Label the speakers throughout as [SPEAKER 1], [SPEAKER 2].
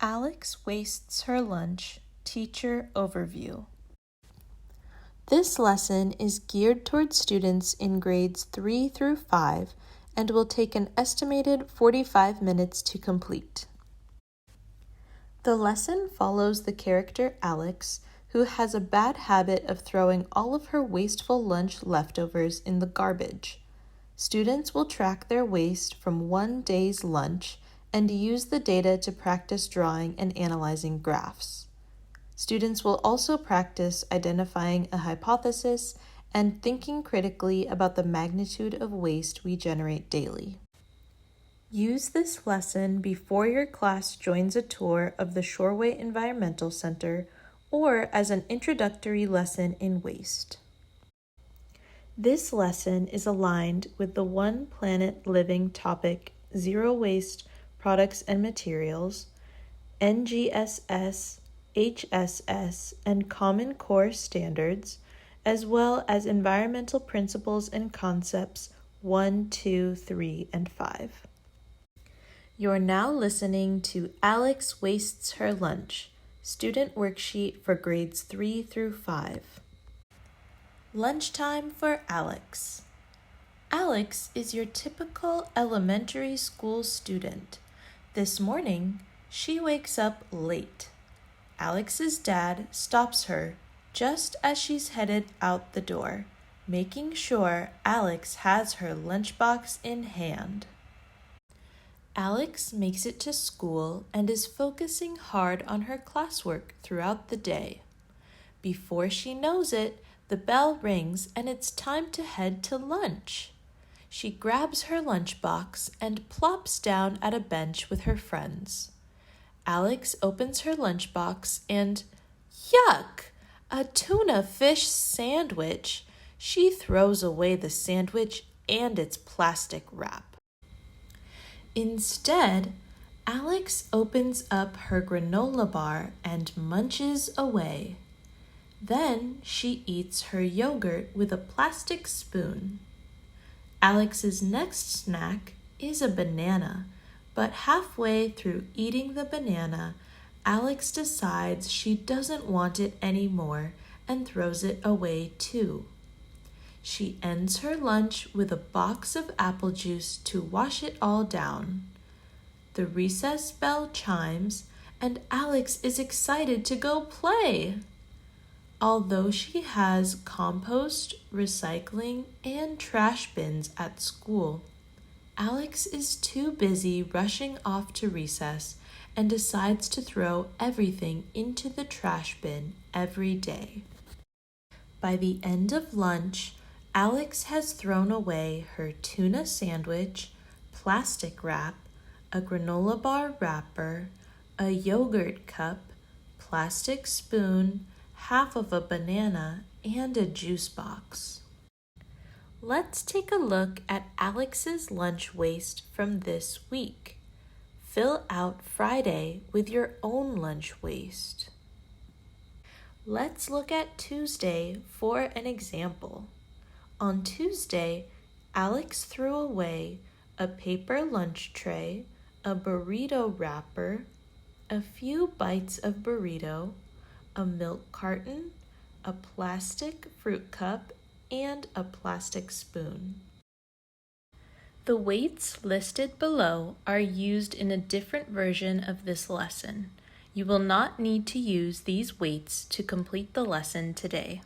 [SPEAKER 1] Alex wastes her lunch. Teacher overview. This lesson is geared towards students in grades 3 through 5 and will take an estimated 45 minutes to complete. The lesson follows the character Alex, who has a bad habit of throwing all of her wasteful lunch leftovers in the garbage. Students will track their waste from one day's lunch and use the data to practice drawing and analyzing graphs. Students will also practice identifying a hypothesis and thinking critically about the magnitude of waste we generate daily. Use this lesson before your class joins a tour of the Shoreway Environmental Center or as an introductory lesson in waste. This lesson is aligned with the One Planet Living topic, Zero Waste Products and Materials, NGSS, HSS, and Common Core Standards, as well as Environmental Principles and Concepts 1, 2, 3, and 5. You're now listening to Alex Wastes Her Lunch, student worksheet for grades 3 through 5. Lunchtime for Alex. Alex is your typical elementary school student. This morning, she wakes up late. Alex's dad stops her just as she's headed out the door, making sure Alex has her lunchbox in hand. Alex makes it to school and is focusing hard on her classwork throughout the day. Before she knows it, the bell rings and it's time to head to lunch. She grabs her lunchbox and plops down at a bench with her friends. Alex opens her lunchbox and, yuck! A tuna fish sandwich. She throws away the sandwich and its plastic wrap. Instead, Alex opens up her granola bar and munches away. Then she eats her yogurt with a plastic spoon. Alex's next snack is a banana, but halfway through eating the banana, Alex decides she doesn't want it anymore and throws it away too. She ends her lunch with a box of apple juice to wash it all down. The recess bell chimes, and Alex is excited to go play. Although she has compost, recycling, and trash bins at school, Alex is too busy rushing off to recess and decides to throw everything into the trash bin every day. By the end of lunch, Alex has thrown away her tuna sandwich, plastic wrap, a granola bar wrapper, a yogurt cup, plastic spoon, half of a banana, and a juice box. Let's take a look at Alex's lunch waste from this week. Fill out Friday with your own lunch waste. Let's look at Tuesday for an example. On Tuesday, Alex threw away a paper lunch tray, a burrito wrapper, a few bites of burrito, a milk carton, a plastic fruit cup, and a plastic spoon. The weights listed below are used in a different version of this lesson. You will not need to use these weights to complete the lesson today.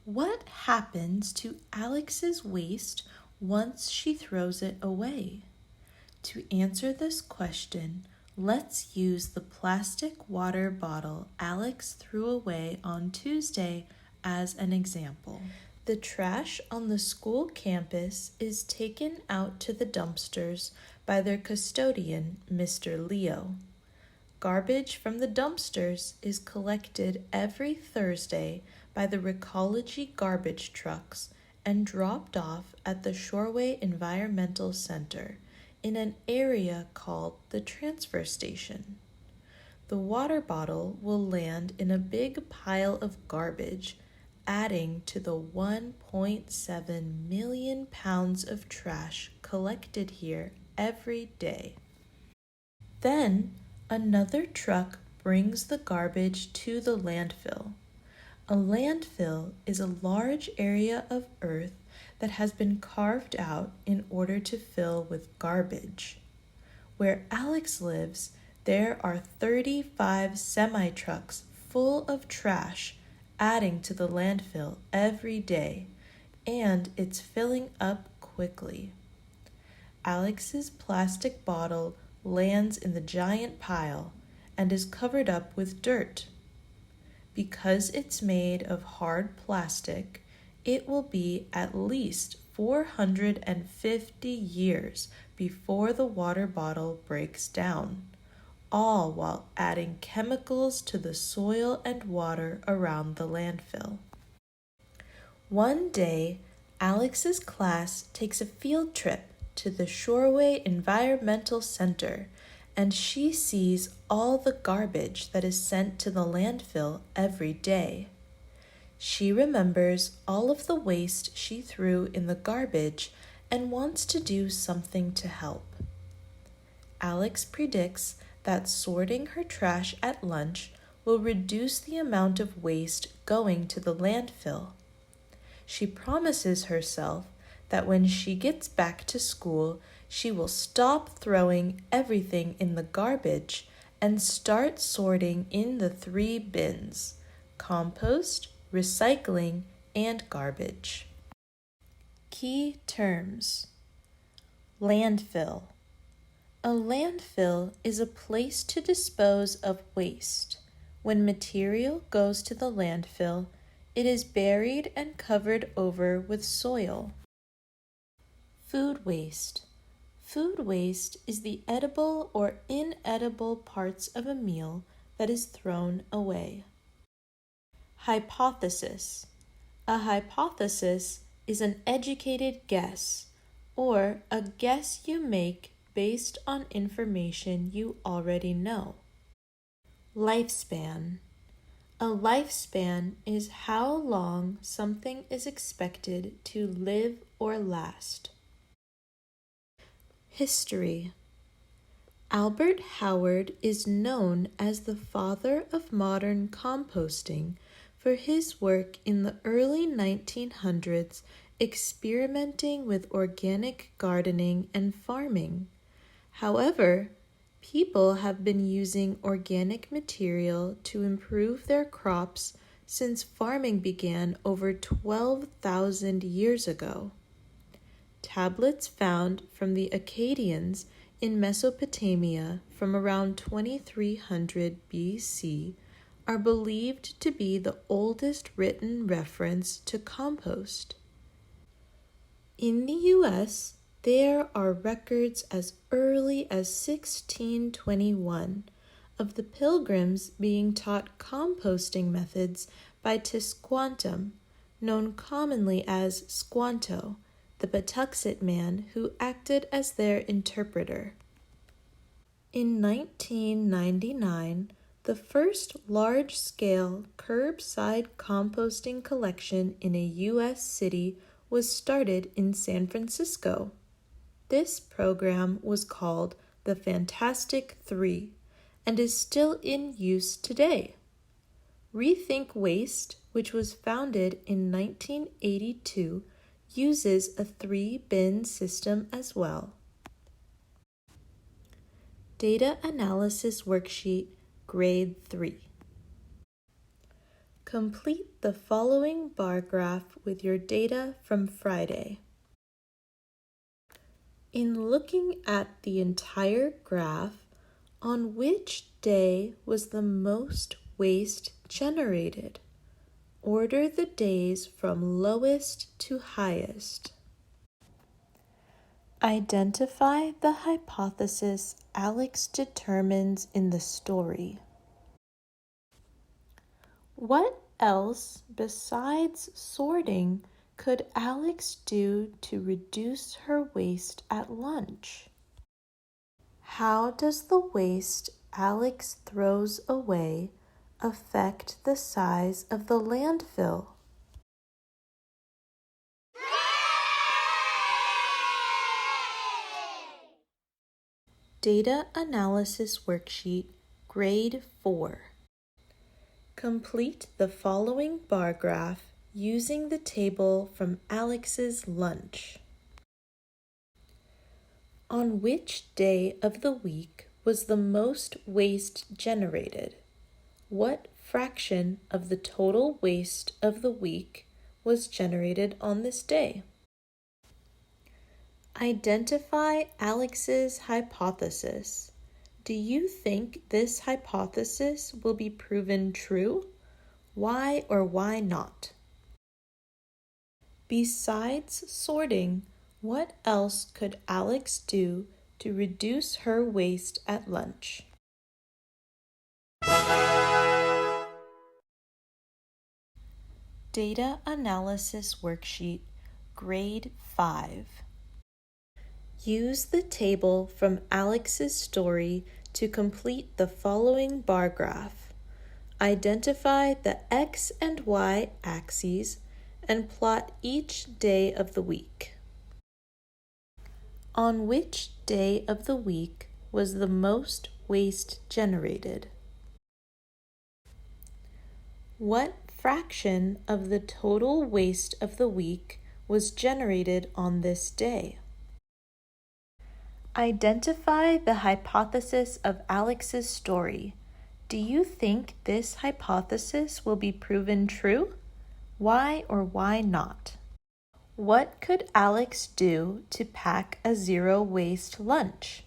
[SPEAKER 1] What happens to Alex's waste once she throws it away? To answer this question, let's use the plastic water bottle Alex threw away on Tuesday as an example. The trash on the school campus is taken out to the dumpsters by their custodian, Mr. Leo. Garbage from the dumpsters is collected every Thursday by the Recology garbage trucks and dropped off at the Shoreway Environmental Center in an area called the transfer station. The water bottle will land in a big pile of garbage, adding to the 1.7 million pounds of trash collected here every day. Then, Another truck brings the garbage to the landfill. A landfill is a large area of earth that has been carved out in order to fill with garbage. Where Alex lives, there are 35 semi-trucks full of trash adding to the landfill every day, and it's filling up quickly. Alex's plastic bottle lands in the giant pile and is covered up with dirt. Because it's made of hard plastic, it will be at least 450 years before the water bottle breaks down, all while adding chemicals to the soil and water around the landfill. One day, Alex's class takes a field trip to the Shoreway Environmental Center, and she sees all the garbage that is sent to the landfill every day. She remembers all of the waste she threw in the garbage and wants to do something to help. Alex predicts that sorting her trash at lunch will reduce the amount of waste going to the landfill. She promises herself that when she gets back to school, she will stop throwing everything in the garbage and start sorting in the 3 bins: compost, recycling, and garbage. Key terms. Landfill. A landfill is a place to dispose of waste. When material goes to the landfill, it is buried and covered over with soil. Food waste. Food waste is the edible or inedible parts of a meal that is thrown away. Hypothesis. A hypothesis is an educated guess, or a guess you make based on information you already know. Lifespan. A lifespan is how long something is expected to live or last. History. Albert Howard is known as the father of modern composting for his work in the early 1900s experimenting with organic gardening and farming. However, people have been using organic material to improve their crops since farming began over 12,000 years ago. Tablets found from the Akkadians in Mesopotamia from around 2300 BC are believed to be the oldest written reference to compost. In the U.S., there are records as early as 1621 of the Pilgrims being taught composting methods by Tisquantum, known commonly as Squanto, the Patuxet man who acted as their interpreter. In 1999, the first large-scale curbside composting collection in a U.S. city was started in San Francisco. This program was called the Fantastic Three and is still in use today. RethinkWaste, which was founded in 1982, uses a 3-bin system as well. Data Analysis Worksheet, Grade 3. Complete the following bar graph with your data from Friday. In looking at the entire graph, on which day was the most waste generated? Order the days from lowest to highest. Identify the hypothesis Alex determines in the story. What else besides sorting could Alex do to reduce her waste at lunch? How does the waste Alex throws away affect the size of the landfill? Data Analysis Worksheet, Grade 4. Complete the following bar graph using the table from Alex's lunch. On which day of the week was the most waste generated? What fraction of the total waste of the week was generated on this day? Identify Alex's hypothesis. Do you think this hypothesis will be proven true? Why or why not? Besides sorting, what else could Alex do to reduce her waste at lunch? Data Analysis Worksheet, Grade 5. Use the table from Alex's story to complete the following bar graph. Identify the X and Y axes and plot each day of the week. On which day of the week was the most waste generated? What fraction of the total waste of the week was generated on this day? Identify the hypothesis of Alex's story. Do you think this hypothesis will be proven true? Why or why not? What could Alex do to pack a zero-waste lunch?